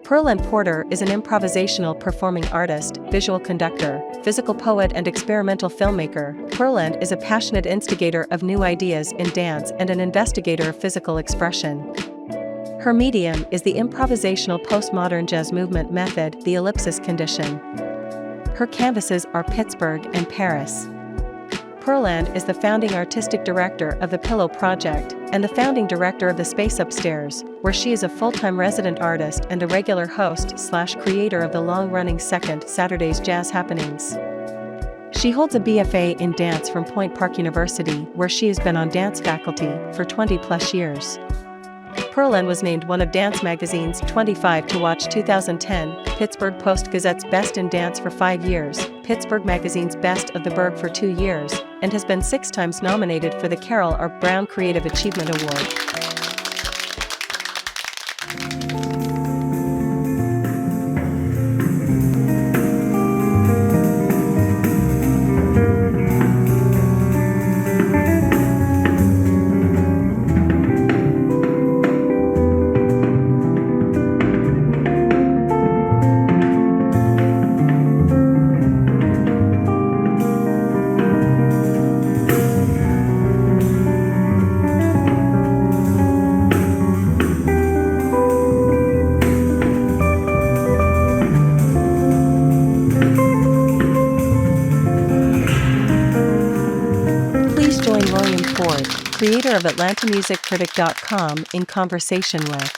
Pearlann Porter is an improvisational performing artist, visual conductor, physical poet and experimental filmmaker. Pearlann is a passionate instigator of new ideas in dance and an investigator of physical expression. Her medium is the improvisational postmodern-jazz movement method, the ELLIPSIS condition. Her canvases are Pittsburgh and Paris. Pearlann is the founding artistic director of the Pillow Project and the founding director of the Space Upstairs, where she is a full-time resident artist and a regular host/creator of the long-running Second Saturday's Jazz Happenings. She holds a BFA in dance from Point Park University, where she has been on dance faculty for 20-plus years. Pearlann was named one of Dance Magazine's 25 to Watch 2010, Pittsburgh Post Gazette's Best in Dance for 5 years, Pittsburgh Magazine's Best of the Burgh for 2 years, and has been 6 times nominated for the Carol R. Brown Creative Achievement Award. Creator of AtlantaMusicCritic.com, in conversation with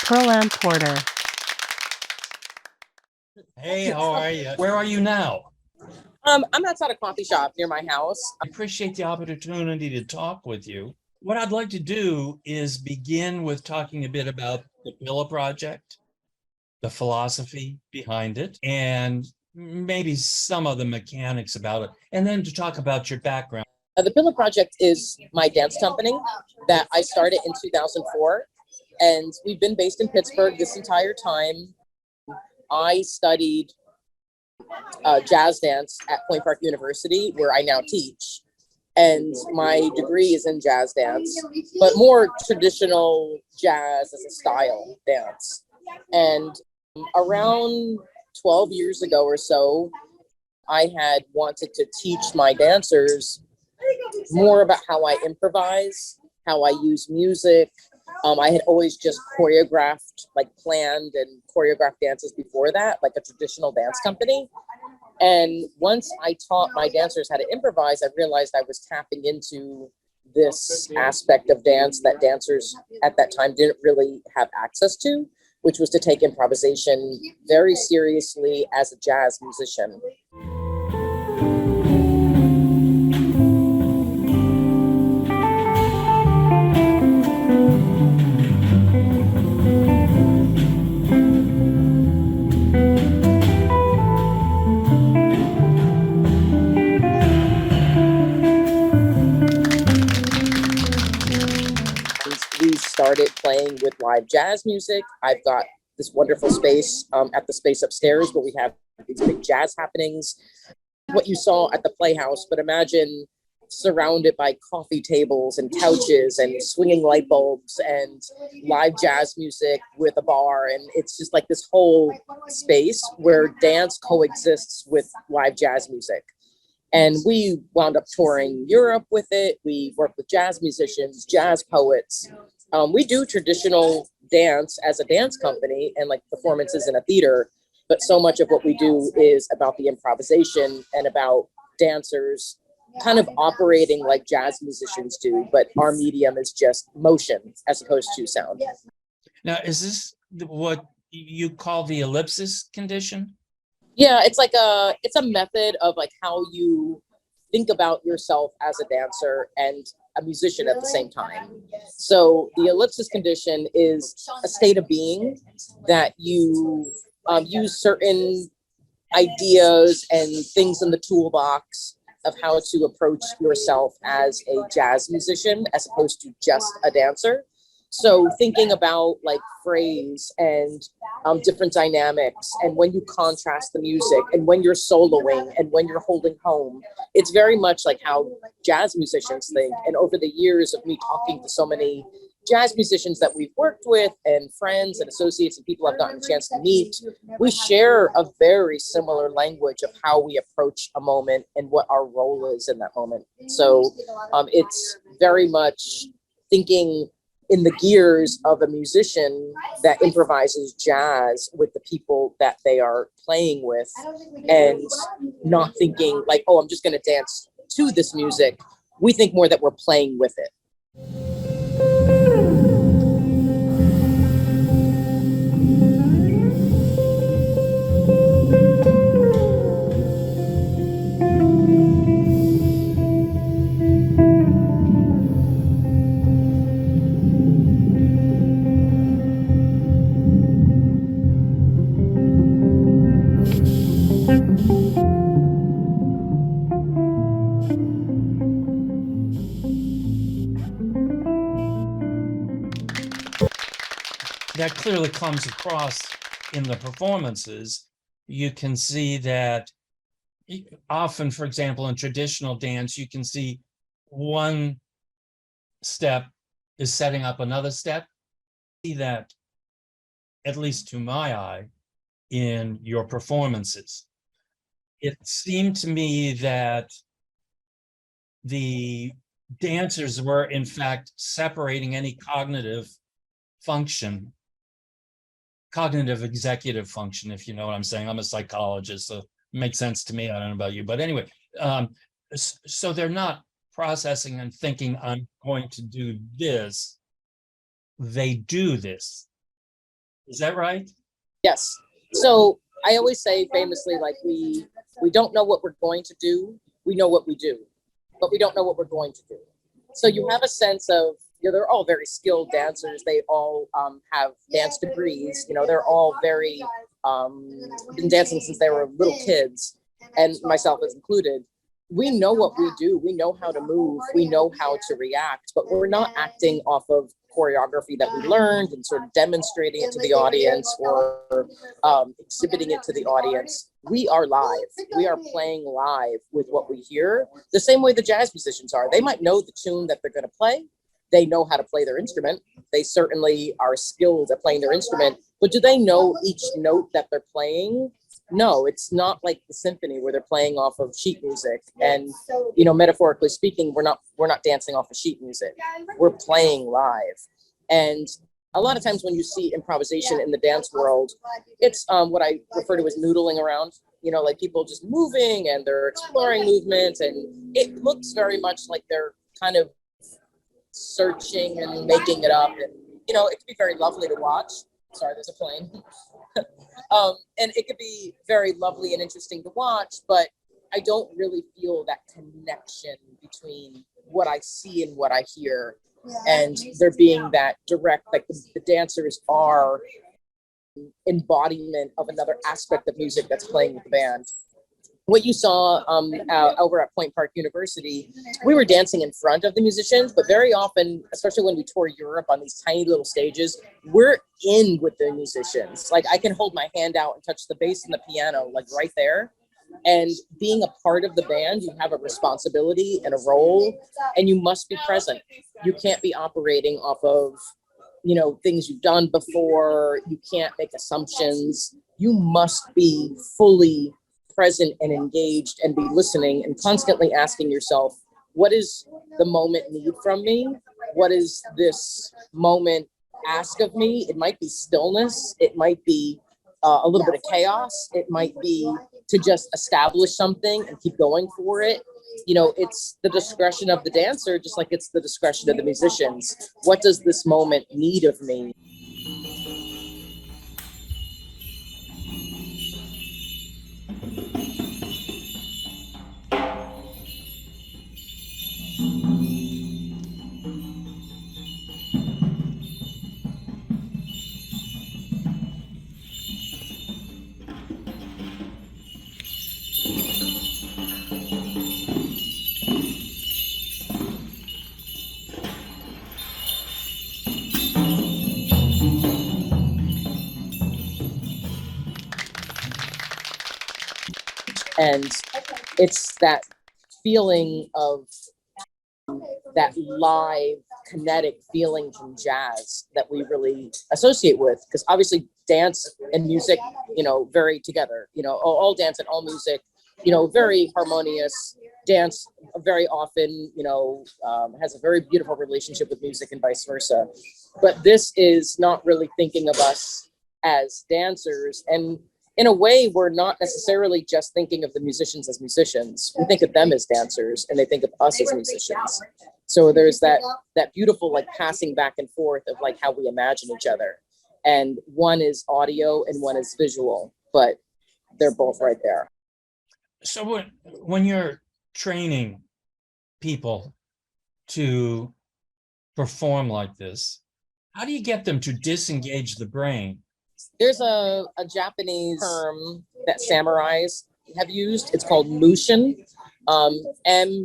Pearlann Porter. Hey, how are you? Where are you now? I'm outside a coffee shop near my house. I appreciate the opportunity to talk with you. What I'd like to do is begin with talking a bit about the Pillow Project, the philosophy behind it, and maybe some of the mechanics about it, and then to talk about your background. The Pillow Project is my dance company that I started in 2004, and we've been based in Pittsburgh this entire time. I studied jazz dance at Point Park University, where I now teach, and my degree is in jazz dance, but more traditional jazz as a style dance. And around 12 years ago or so, I had wanted to teach my dancers more about how I improvise, how I use music. I had always just choreographed, planned and choreographed dances before that, like a traditional dance company. And once I taught my dancers how to improvise, I realized I was tapping into this aspect of dance that dancers at that time didn't really have access to, which was to take improvisation very seriously as a jazz musician. We started playing with live jazz music. I've got this wonderful space at the Space Upstairs where we have these big jazz happenings. What you saw at the Playhouse, but imagine surrounded by coffee tables and couches and swinging light bulbs and live jazz music with a bar. And it's just like this whole space where dance coexists with live jazz music. And we wound up touring Europe with it. We work with jazz musicians, jazz poets. We do traditional dance as a dance company and performances in a theater, but so much of what we do is about the improvisation and about dancers kind of operating like jazz musicians do, but our medium is just motion as opposed to sound. Now, is this what you call the ellipsis condition? Yeah, it's a method of how you think about yourself as a dancer and a musician at the same time. So the ellipsis condition is a state of being that you use certain ideas and things in the toolbox of how to approach yourself as a jazz musician as opposed to just a dancer. So thinking about phrase and different dynamics, and when you contrast the music, and when you're soloing, and when you're holding home, it's very much like how jazz musicians think. And over the years of me talking to so many jazz musicians that we've worked with and friends and associates and people I've gotten a chance to meet, we share a very similar language of how we approach a moment and what our role is in that moment. So it's very much thinking in the gears of a musician that improvises jazz with the people that they are playing with, and not thinking like, oh, I'm just going to dance to this music. We think more that we're playing with it. That clearly comes across in the performances. You can see that often, for example, in traditional dance, you can see one step is setting up another step. See that, at least to my eye, in your performances. It seemed to me that the dancers were, in fact, separating any cognitive function, cognitive executive function, if you know what I'm saying. I'm a psychologist, so it makes sense to me. I don't know about you, but anyway, so they're not processing and thinking, I'm going to do this. They do this. Is that right? Yes. So I always say famously, like, we don't know what we're going to do. We know what we do, but we don't know what we're going to do. So you have a sense of, they're all very skilled dancers. They all have dance degrees. They're all very, been dancing since they were little kids, and myself is included. We know what we do. We know how to move. We know how to react, but we're not acting off of choreography that we learned and sort of demonstrating it to the audience or exhibiting it to the audience. We are live. We are playing live with what we hear, the same way the jazz musicians are. They might know the tune that they're going to play. They know how to play their instrument. They certainly are skilled at playing their instrument, but do they know each note that they're playing? No, it's not like the symphony where they're playing off of sheet music. And, metaphorically speaking, we're not dancing off of sheet music. We're playing live. And a lot of times when you see improvisation in the dance world, it's what I refer to as noodling around, like people just moving and they're exploring movements. And it looks very much like they're kind of searching and making it up. And, it can be very lovely to watch. Sorry, there's a plane. And it could be very lovely and interesting to watch, but I don't really feel that connection between what I see and what I hear. And there being that direct, like the dancers are embodiment of another aspect of music that's playing with the band. What you saw over at Point Park University, we were dancing in front of the musicians, but very often, especially when we tour Europe on these tiny little stages, we're in with the musicians. Like, I can hold my hand out and touch the bass and the piano, like right there. And being a part of the band, you have a responsibility and a role, and you must be present. You can't be operating off of, things you've done before. You can't make assumptions. You must be fully present and engaged and be listening and constantly asking yourself, what is the moment need from me? What is this moment ask of me? It might be stillness. It might be a little bit of chaos. It might be to just establish something and keep going for it. It's the discretion of the dancer, just like it's the discretion of the musicians. What does this moment need of me? And it's that feeling of that live kinetic feeling from jazz that we really associate with, because obviously dance and music, vary together. All dance and all music, very harmonious. Dance very often, has a very beautiful relationship with music and vice versa. But this is not really thinking of us as dancers. And in a way, we're not necessarily just thinking of the musicians as musicians. We think of them as dancers, and they think of us as musicians. So there's that beautiful like passing back and forth of like how we imagine each other. And one is audio and one is visual, but they're both right there. So when you're training people to perform like this, how do you get them to disengage the brain? There's a Japanese term that samurais have used. It's called mushin, M-U-S-H-I-N,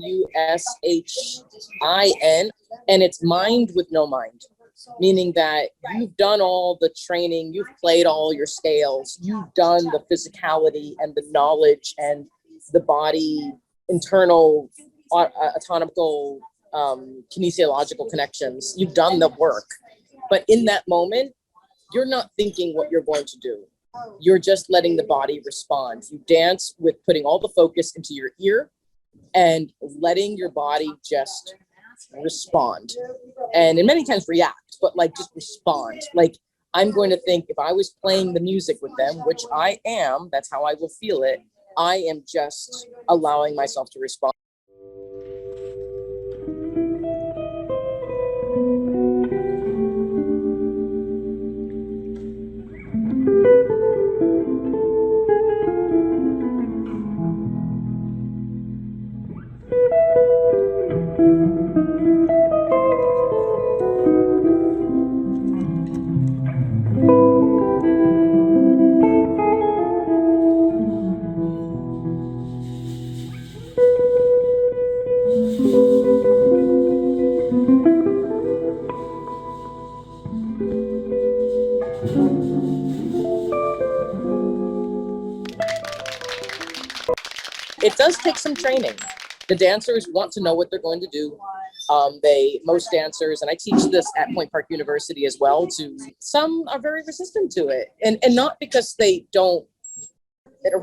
and it's mind with no mind, meaning that you've done all the training, you've played all your scales, you've done the physicality and the knowledge and the body internal autonomical kinesiological connections. You've done the work, but in that moment, you're not thinking what you're going to do. You're just letting the body respond. You dance with putting all the focus into your ear and letting your body just respond. And in many times react, but like just respond. Like I'm going to think if I was playing the music with them, which I am, that's how I will feel it. I am just allowing myself to respond. It does take some training. The dancers want to know what they're going to do. Most dancers, and I teach this at Point Park University as well, some are very resistant to it. And not because they don't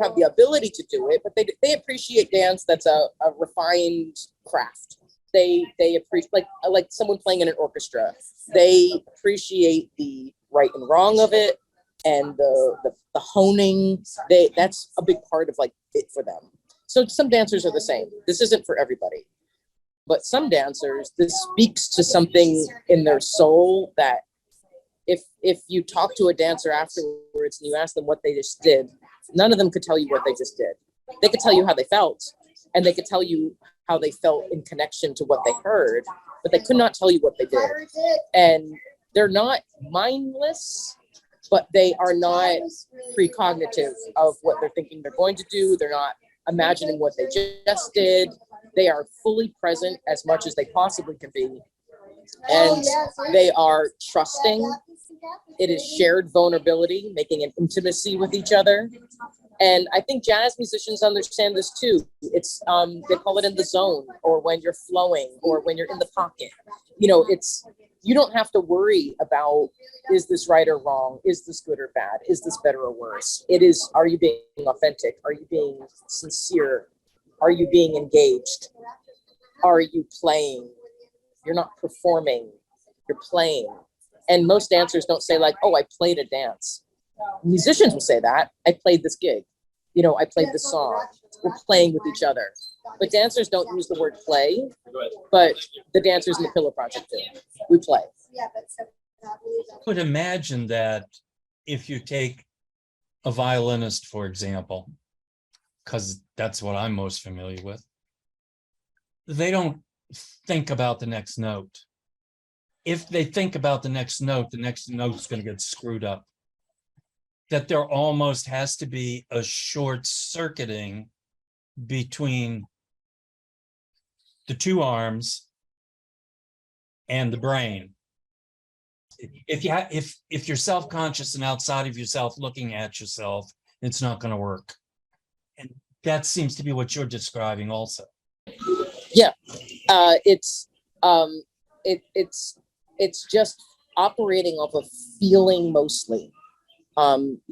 have the ability to do it, but they appreciate dance that's a refined craft. They appreciate, like someone playing in an orchestra, they appreciate the right and wrong of it and the honing. That's a big part of like it for them. So some dancers are the same. This isn't for everybody. But some dancers, this speaks to something in their soul that if you talk to a dancer afterwards and you ask them what they just did, none of them could tell you what they just did. They could tell you how they felt, and they could tell you how they felt in connection to what they heard, but they could not tell you what they did. And they're not mindless, but they are not precognitive of what they're thinking they're going to do. They're not imagining what they just did. They are fully present as much as they possibly can be. And they are trusting. It is shared vulnerability, making an intimacy with each other. And I think jazz musicians understand this too. It's they call it in the zone, or when you're flowing, or when you're in the pocket. You don't have to worry about, is this right or wrong? Is this good or bad? Is this better or worse? It is, are you being authentic? Are you being sincere? Are you being engaged? Are you playing? You're not performing, you're playing. And most dancers don't say like, oh, I played a dance. Musicians will say that. I played this gig. I played this song. We're playing with each other. But dancers don't use the word play, but the dancers in the Pillow Project do. We play. I would imagine that if you take a violinist, for example, because that's what I'm most familiar with, they don't think about the next note. If they think about the next note's going to get screwed up. That there almost has to be a short circuiting between the two arms and the brain. If you're self-conscious and outside of yourself looking at yourself, it's not going to work. And that seems to be what you're describing also. Yeah, it's it's just operating off of feeling mostly.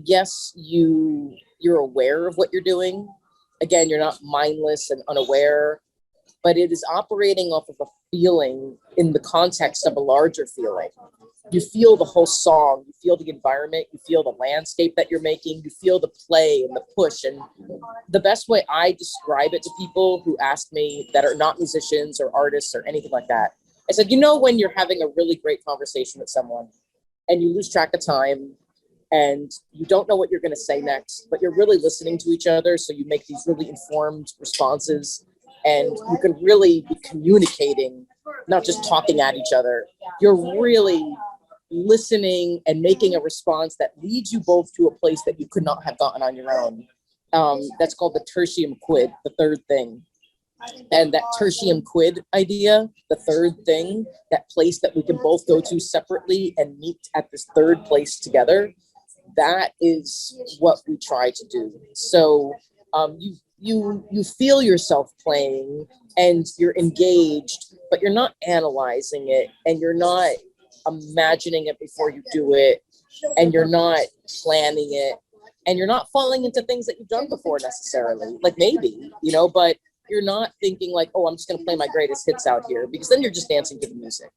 Yes, you're aware of what you're doing. Again, you're not mindless and unaware, but it is operating off of a feeling in the context of a larger feeling. You feel the whole song, you feel the environment, you feel the landscape that you're making, you feel the play and the push. And the best way I describe it to people who ask me that are not musicians or artists or anything like that, I said, when you're having a really great conversation with someone and you lose track of time and you don't know what you're going to say next, but you're really listening to each other. So you make these really informed responses and you can really be communicating, not just talking at each other. You're really listening and making a response that leads you both to a place that you could not have gotten on your own. That's called the tertium quid, the third thing. And that tertium quid idea, the third thing, that place that we can both go to separately and meet at this third place together, that is what we try to do. So you feel yourself playing and you're engaged, but you're not analyzing it and you're not imagining it before you do it, and you're not planning it, and you're not falling into things that you've done before necessarily. Like maybe, but you're not thinking like, oh, I'm just going to play my greatest hits out here, because then you're just dancing to the music.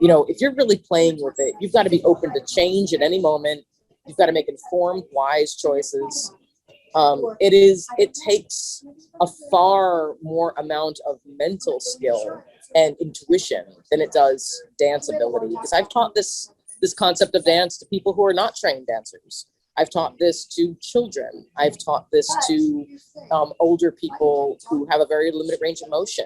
If you're really playing with it, you've got to be open to change at any moment. You've got to make informed, wise choices. It takes a far more amount of mental skill and intuition than it does dance ability. Because I've taught this concept of dance to people who are not trained dancers. I've taught this to children. I've taught this to older people who have a very limited range of motion.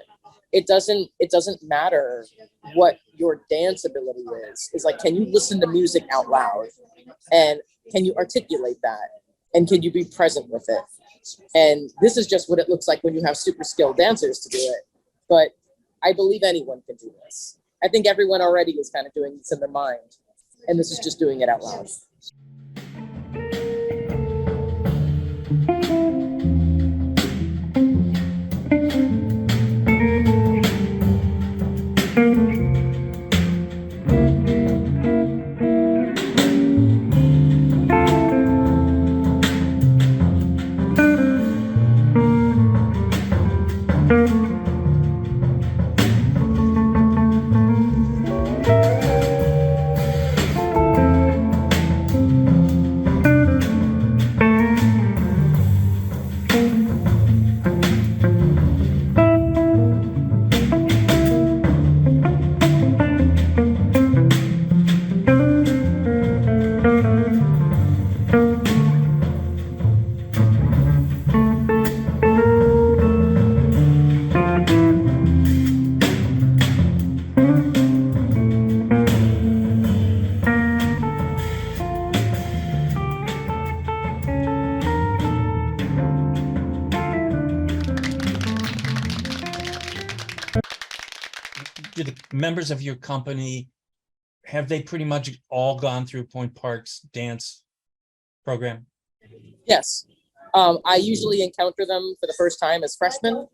It doesn't matter what your dance ability is. It's like, can you listen to music out loud? And can you articulate that? And can you be present with it? And this is just what it looks like when you have super skilled dancers to do it. But I believe anyone can do this. I think everyone already is kind of doing this in their mind. And this is just doing it out loud. Do the members of your company, have they pretty much all gone through Point Park's dance program? Yes. I usually encounter them for the first time as freshmen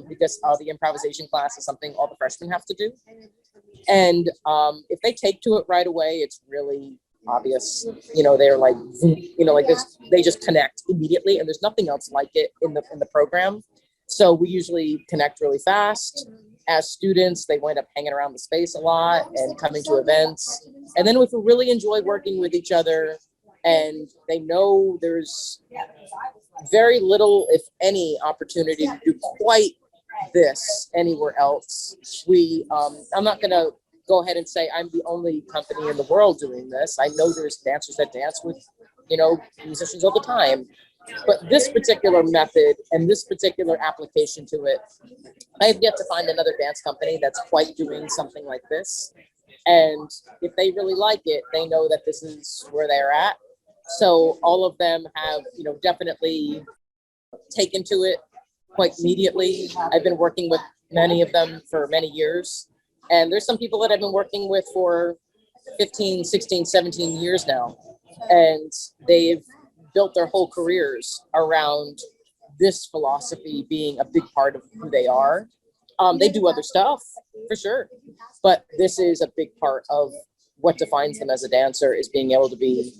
because the improvisation class is something all the freshmen have to do. And if they take to it right away, it's really obvious. They're like, like this, they just connect immediately, and there's nothing else like it in the program. So we usually connect really fast. As students, they wind up hanging around the space a lot and coming to events. And then if we really enjoy working with each other, and they know there's very little, if any, opportunity to do quite this anywhere else. I'm not going to go ahead and say I'm the only company in the world doing this. I know there's dancers that dance with, musicians all the time. But this particular method and this particular application to it, I have yet to find another dance company that's quite doing something like this. And if they really like it, they know that this is where they're at. So all of them have, definitely taken to it quite immediately. I've been working with many of them for many years. And there's some people that I've been working with for 15, 16, 17 years now. And they've built their whole careers around this philosophy being a big part of who they are. They do other stuff for sure, but this is a big part of what defines them as a dancer, is being able to be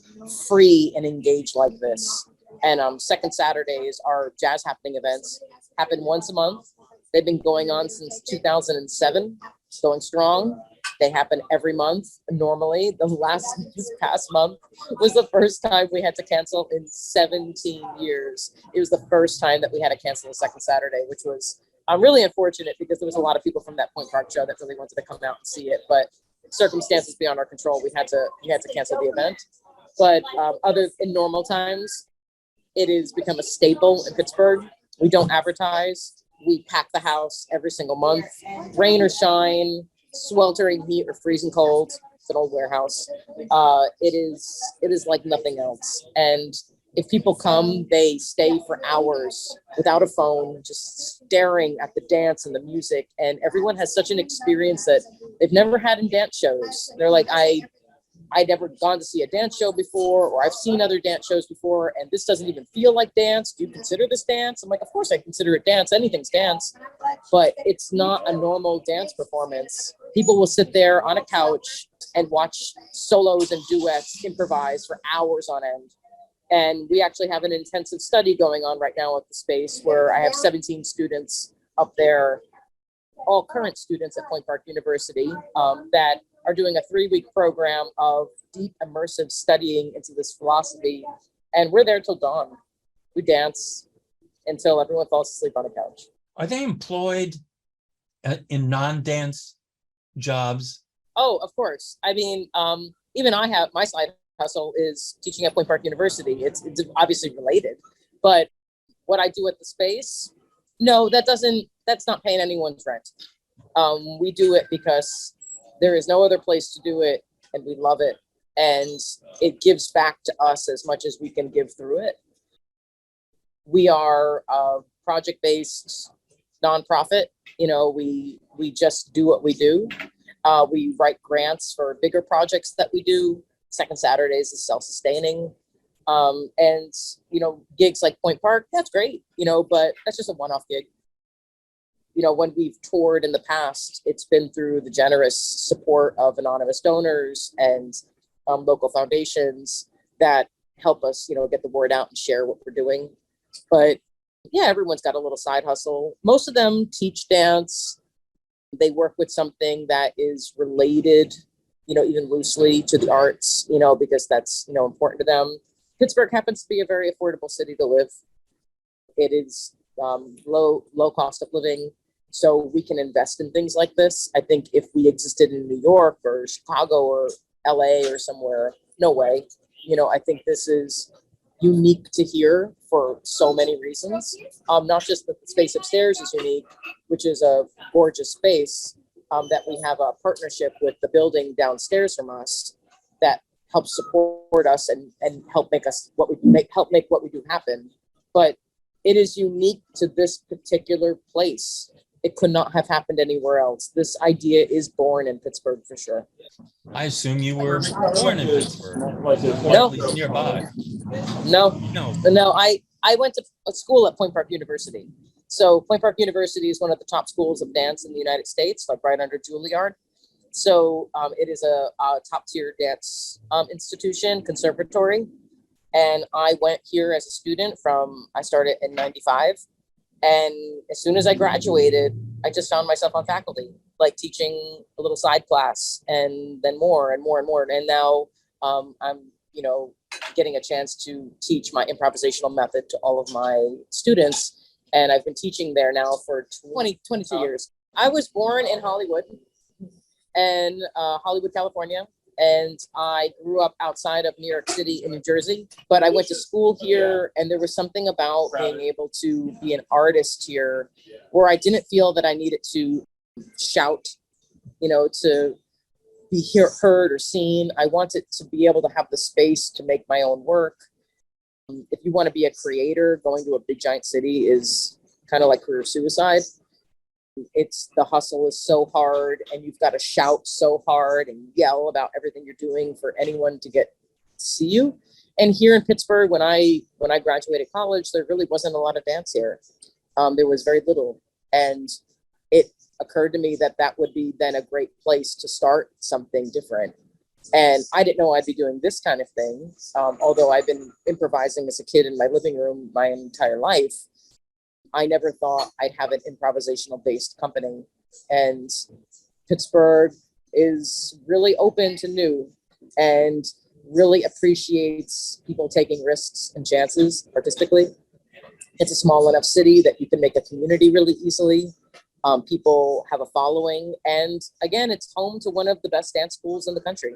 free and engaged like this. And second Saturdays are jazz happening events, happen once a month. They've been going on since 2007, going strong. They happen every month. Normally, this past month was the first time we had to cancel in 17 years. It was the first time that we had to cancel the second Saturday, which was really unfortunate, because there was a lot of people from that Point Park show that really wanted to come out and see it. But circumstances beyond our control, we had to cancel the event. But in normal times, it has become a staple in Pittsburgh. We don't advertise. We pack the house every single month, rain or shine, sweltering heat or freezing cold. It's an old warehouse. It is like nothing else. And if people come, they stay for hours without a phone, just staring at the dance and the music. And everyone has such an experience that they've never had in dance shows. They're like, I'd never gone to see a dance show before, or I've seen other dance shows before, and this doesn't even feel like dance. Do you consider this dance? I'm like, of course I consider it dance. Anything's dance, but it's not a normal dance performance. People will sit there on a couch and watch solos and duets improvise for hours on end. And we actually have an intensive study going on right now at the space, where I have 17 students up there, all current students at Point Park University, that are doing a 3-week program of deep immersive studying into this philosophy. And we're there till dawn. We dance until everyone falls asleep on the couch. Are they employed in non-dance jobs? Oh, of course. I mean, even I have, my side hustle is teaching at Point Park University. It's obviously related, but what I do at the space, no, that's not paying anyone's rent. We do it because there is no other place to do it, and we love it, and it gives back to us as much as we can give through it. We are a project-based nonprofit. We just do what we do. We write grants for bigger projects that we do. Second Saturdays is self-sustaining. And gigs like Point Park, that's great, but that's just a one-off gig. When we've toured in the past, it's been through the generous support of anonymous donors and local foundations that help us, get the word out and share what we're doing. But yeah, everyone's got a little side hustle. Most of them teach dance. They work with something that is related, even loosely, to the arts, because that's, important to them. Pittsburgh happens to be a very affordable city to live. It is low cost of living. So we can invest in things like this. I think if we existed in New York or Chicago or LA or somewhere, no way. I think this is unique to here for so many reasons. Not just that the space upstairs is unique, which is a gorgeous space, that we have a partnership with the building downstairs from us that helps support us and help make us help make what we do happen. But it is unique to this particular place. It could not have happened anywhere else. This idea is born in Pittsburgh for sure. I assume you were born in Pittsburgh. No. At least nearby. No. No. I went to a school at Point Park University. So Point Park University is one of the top schools of dance in the United States, like right under Juilliard. So it is a top tier dance institution, conservatory. And I went here as a student I started in 95. And as soon as I graduated, I just found myself on faculty, like teaching a little side class, and then more and more and more. And now I'm, getting a chance to teach my improvisational method to all of my students. And I've been teaching there now for 22 years. I was born in Hollywood, California. And I grew up outside of New York City in New Jersey, but I went to school here, and there was something about being able to be an artist here where I didn't feel that I needed to shout, to be heard or seen. I wanted to be able to have the space to make my own work. If you want to be a creator, going to a big giant city is kind of like career suicide. The hustle is so hard, and you've got to shout so hard and yell about everything you're doing for anyone to see you. And here in Pittsburgh, when I graduated college, there really wasn't a lot of dance here. There was very little, and it occurred to me that that would be then a great place to start something different. And I didn't know I'd be doing this kind of thing. Although I've been improvising as a kid in my living room my entire life, I never thought I'd have an improvisational based company. And Pittsburgh is really open to new and really appreciates people taking risks and chances artistically. It's a small enough city that you can make a community really easily. People have a following. And again, it's home to one of the best dance schools in the country.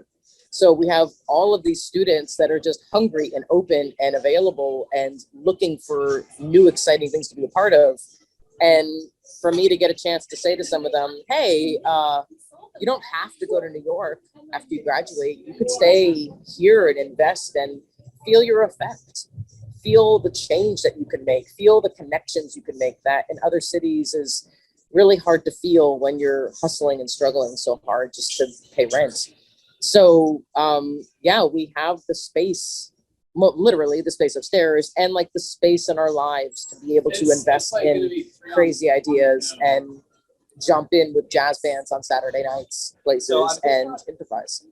So we have all of these students that are just hungry and open and available and looking for new, exciting things to be a part of. And for me to get a chance to say to some of them, hey, you don't have to go to New York after you graduate. You could stay here and invest and feel your effect, feel the change that you can make, feel the connections you can make. That in other cities is really hard to feel when you're hustling and struggling so hard just to pay rent. So yeah, we have the space, literally the space upstairs, and like the space in our lives to be able to invest in crazy ideas and jump in with jazz bands on Saturday nights places and improvise.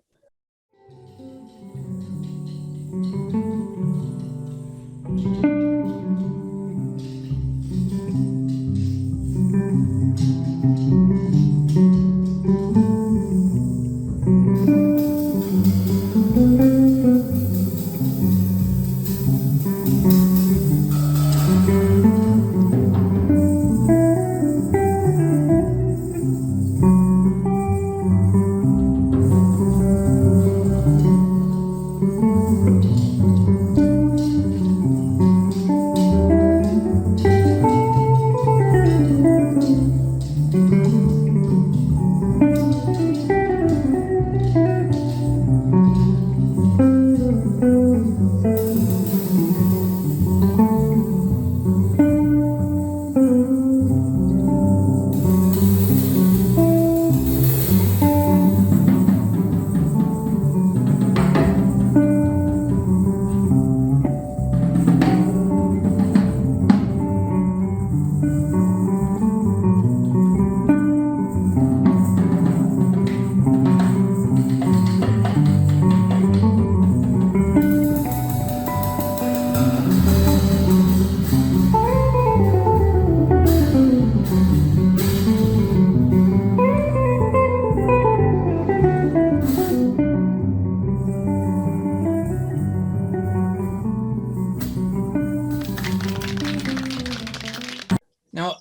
Now,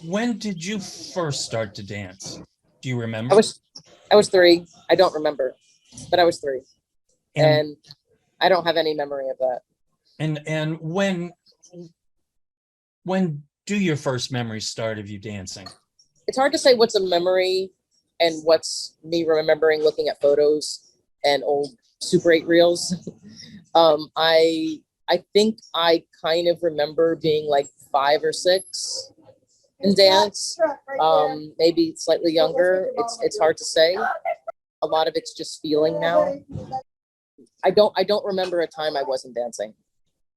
when did you first start to dance? Do you remember? I was 3. I don't remember, but I was 3. And And I don't have any memory of that. and when do your first memories start of you dancing? It's hard to say what's a memory and what's me remembering looking at photos and old Super 8 reels. I think I kind of remember being like 5 or 6 in dance, maybe slightly younger. It's hard to say. A lot of it's just feeling now. I don't remember a time I wasn't dancing.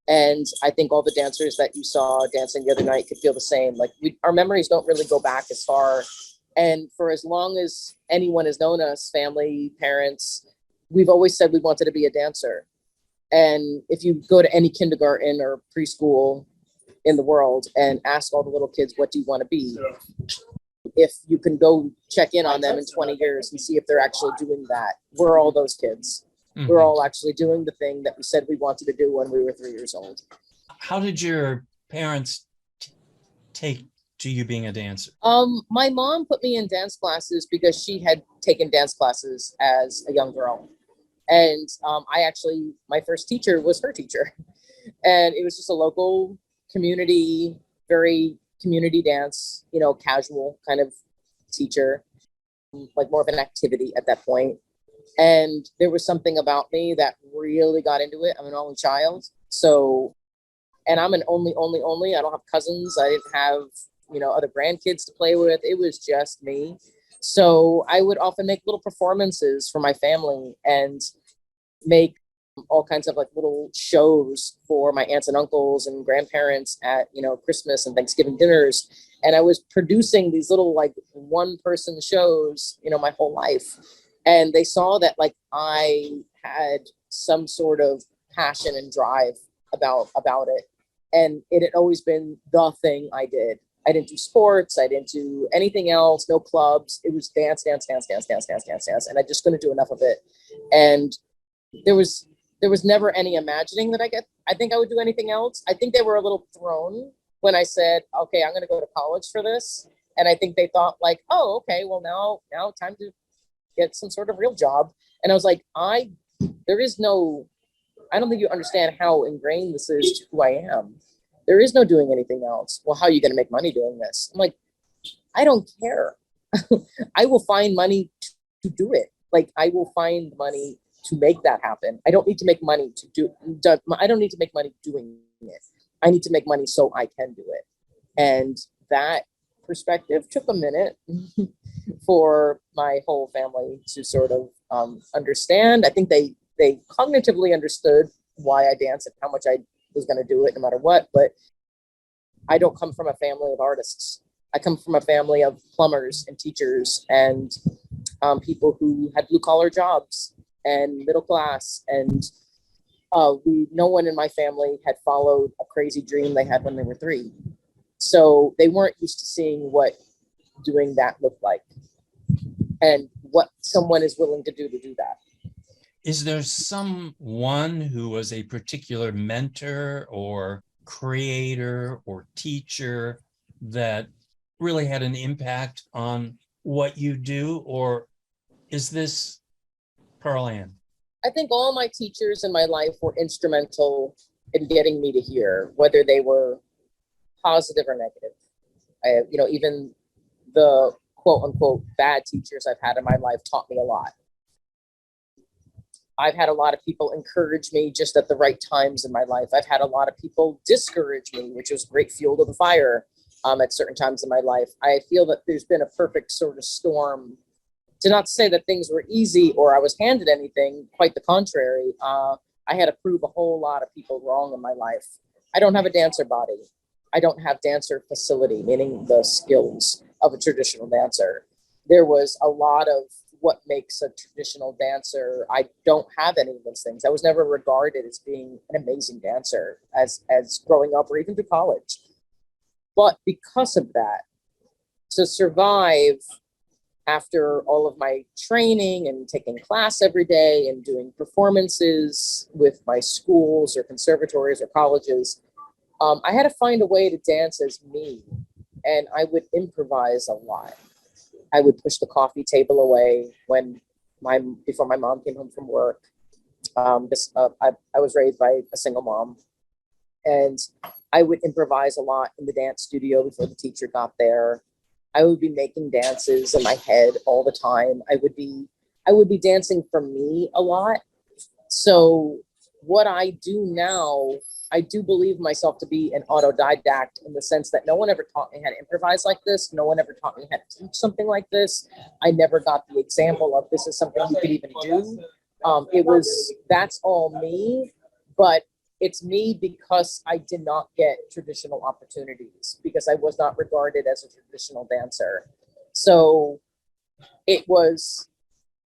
And I think all the dancers that you saw dancing the other night could feel the same. Like our memories don't really go back as far. And for as long as anyone has known us, family, parents, we've always said we wanted to be a dancer. And if you go to any kindergarten or preschool in the world and ask all the little kids, what do you want to be? If you can go check in on them in 20 years and see if they're actually doing that, we're all those kids. Mhm. We're all actually doing the thing that we said we wanted to do when we were 3 years old. How did your parents take to you being a dancer? My mom put me in dance classes because she had taken dance classes as a young girl. And my first teacher was her teacher. And it was just a local community, very community dance, casual kind of teacher, like more of an activity at that point. And there was something about me that really got into it. I'm an only child. So, and I'm an only. I don't have cousins. I didn't have, other grandkids to play with. It was just me. So I would often make little performances for my family and make all kinds of like little shows for my aunts and uncles and grandparents at, Christmas and Thanksgiving dinners. And I was producing these little like one person shows, my whole life. And they saw that like I had some sort of passion and drive about it. And it had always been the thing I did. I didn't do sports. I didn't do anything else, no clubs. It was dance, dance, dance, dance, dance, dance, dance, dance. And I just couldn't do enough of it. And there was never any imagining that I think I would do anything else. I think they were a little thrown when I said, okay, I'm going to go to college for this. And I think they thought like, oh, okay, well now time to get some sort of real job. And I was like, I don't think you understand how ingrained this is to who I am. There is no doing anything else. Well, how are you going to make money doing this? I'm like, I don't care. I will find money to do it. Like I will find money to make that happen. I don't need to make money I don't need to make money doing it. I need to make money so I can do it. And that perspective took a minute for my whole family to sort of understand. I think they cognitively understood why I danced and how much I was going to do it no matter what. But I don't come from a family of artists. I come from a family of plumbers and teachers and people who had blue collar jobs and middle class. And no one in my family had followed a crazy dream they had when they were 3. So they weren't used to seeing what doing that looked like and what someone is willing to do that. Is there someone who was a particular mentor or creator or teacher that really had an impact on what you do, or is this Pearlann? I think all my teachers in my life were instrumental in getting me to here, whether they were positive or negative. Even the quote unquote bad teachers I've had in my life taught me a lot. I've had a lot of people encourage me just at the right times in my life. I've had a lot of people discourage me, which was great fuel to the fire at certain times in my life. I feel that there's been a perfect sort of storm. To not say that things were easy or I was handed anything, quite the contrary. I had to prove a whole lot of people wrong in my life. I don't have a dancer body. I don't have dancer facility, meaning the skills of a traditional dancer. There was a lot of what makes a traditional dancer. I don't have any of those things. I was never regarded as being an amazing dancer as growing up or even through college. But because of that, to survive after all of my training and taking class every day and doing performances with my schools or conservatories or colleges, I had to find a way to dance as me. And I would improvise a lot. I would push the coffee table away before my mom came home from work. I was raised by a single mom, and I would improvise a lot in the dance studio before the teacher got there. I would be making dances in my head all the time. I would be dancing for me a lot. So what I do now, I do believe myself to be an autodidact in the sense that no one ever taught me how to improvise like this. No one ever taught me how to teach something like this. I never got the example of this is something you could even do. That's all me, but it's me because I did not get traditional opportunities, because I was not regarded as a traditional dancer. So it was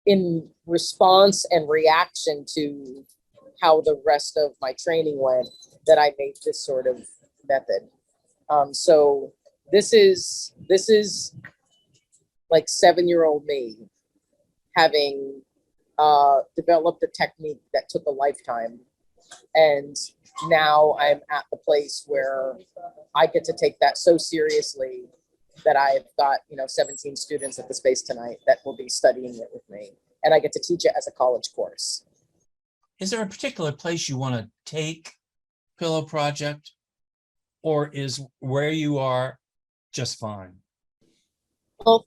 in response and reaction to how the rest of my training went that I made this sort of method. So this is like 7-year-old me having developed a technique that took a lifetime. And now I'm at the place where I get to take that so seriously that I've got, 17 students at the space tonight that will be studying it with me. And I get to teach it as a college course. Is there a particular place you want to take Pillow Project, or is where you are just fine? Well,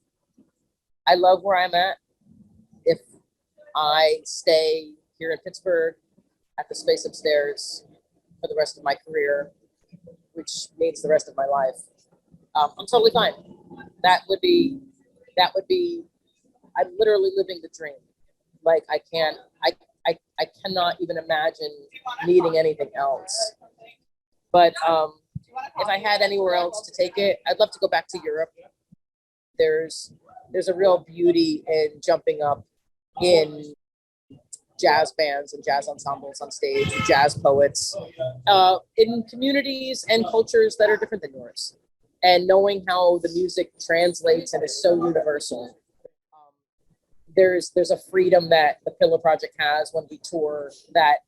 I love where I'm at. If I stay here in Pittsburgh at the space upstairs for the rest of my career, which means the rest of my life, I'm totally fine. That would be, I'm literally living the dream. Like I cannot even imagine needing anything else. But if I had anywhere else to take it, I'd love to go back to Europe. There's a real beauty in jumping up in jazz bands and jazz ensembles on stage, with jazz poets, in communities and cultures that are different than yours, and knowing how the music translates and is so universal. There's a freedom that the Pillow Project has when we tour, that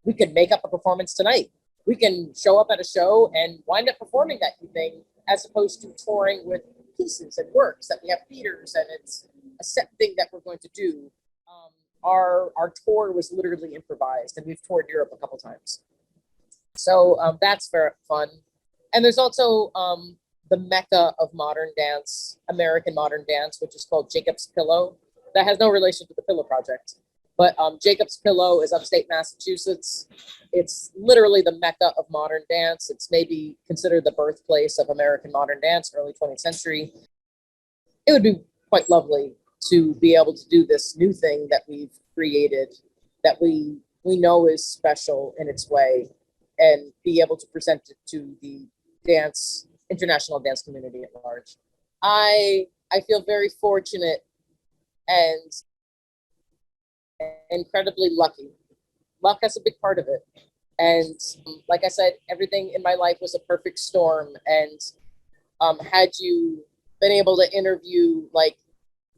we can make up a performance tonight. We can show up at a show and wind up performing that thing, as opposed to touring with pieces and works that we have theaters and it's a set thing that we're going to do. Our tour was literally improvised, and we've toured Europe a couple times. So that's very fun. And there's also the mecca of modern dance, American modern dance, which is called Jacob's Pillow. That has no relation to the Pillow Project, but Jacob's Pillow is upstate Massachusetts. It's literally the mecca of modern dance. It's maybe considered the birthplace of American modern dance, early 20th century. It would be quite lovely to be able to do this new thing that we've created, that we know is special in its way, and be able to present it to the international dance community at large. I feel very fortunate and incredibly lucky. Luck has a big part of it. And like I said, everything in my life was a perfect storm. And had you been able to interview like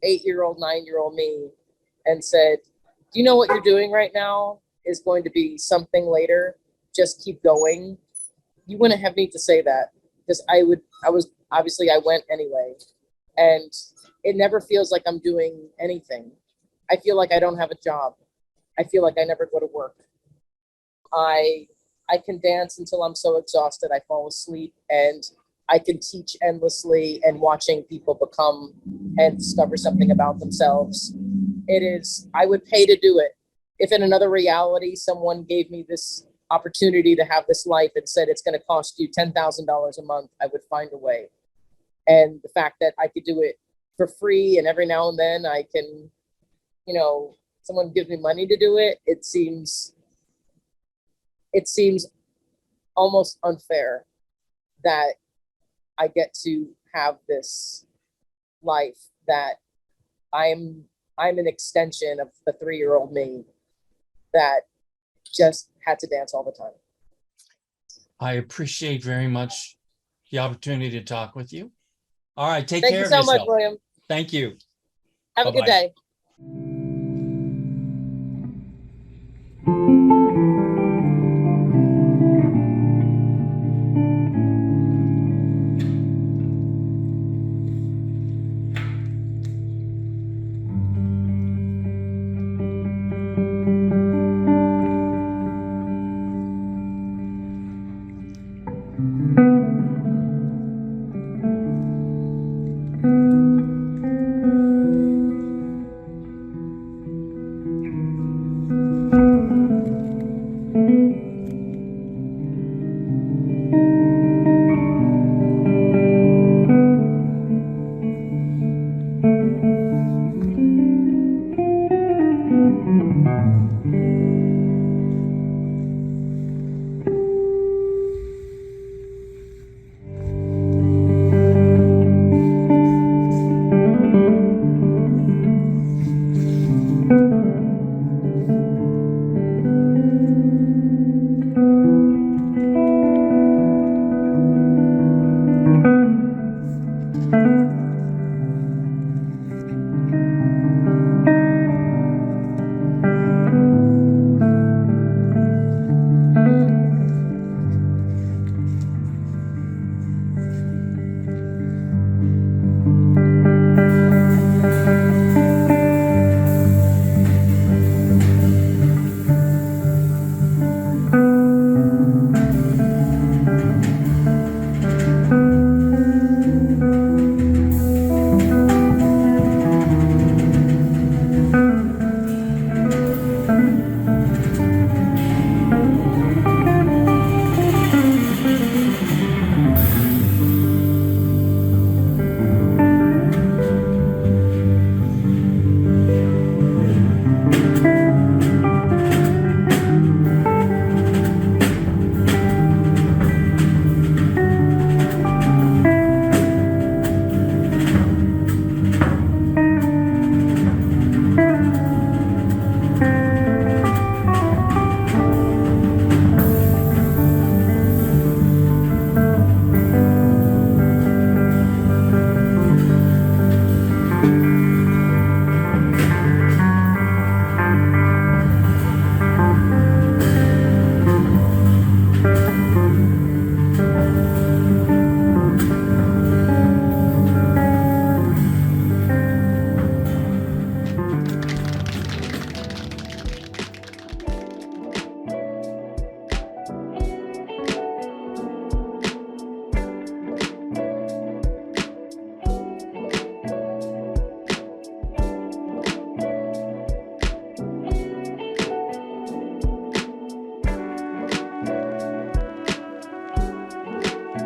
8-year-old, 9-year-old me and said, do you know what you're doing right now is going to be something later? Just keep going. You wouldn't have me to say that, because I went anyway. And it never feels like I'm doing anything. I feel like I don't have a job. I feel like I never go to work. I can dance until I'm so exhausted I fall asleep, and I can teach endlessly, and watching people become and discover something about themselves. I would pay to do it. If in another reality, someone gave me this opportunity to have this life and said it's going to cost you $10,000 a month, I would find a way. And the fact that I could do it for free, and every now and then I can, someone gives me money to do it, it seems almost unfair that I get to have this life, that I'm an extension of the 3-year-old me that just had to dance all the time. I appreciate very much the opportunity to talk with you. All right, take Thank care you of so yourself. much, William. Thank you. Have a good Bye-bye. day.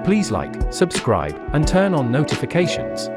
Please like, subscribe, and turn on notifications.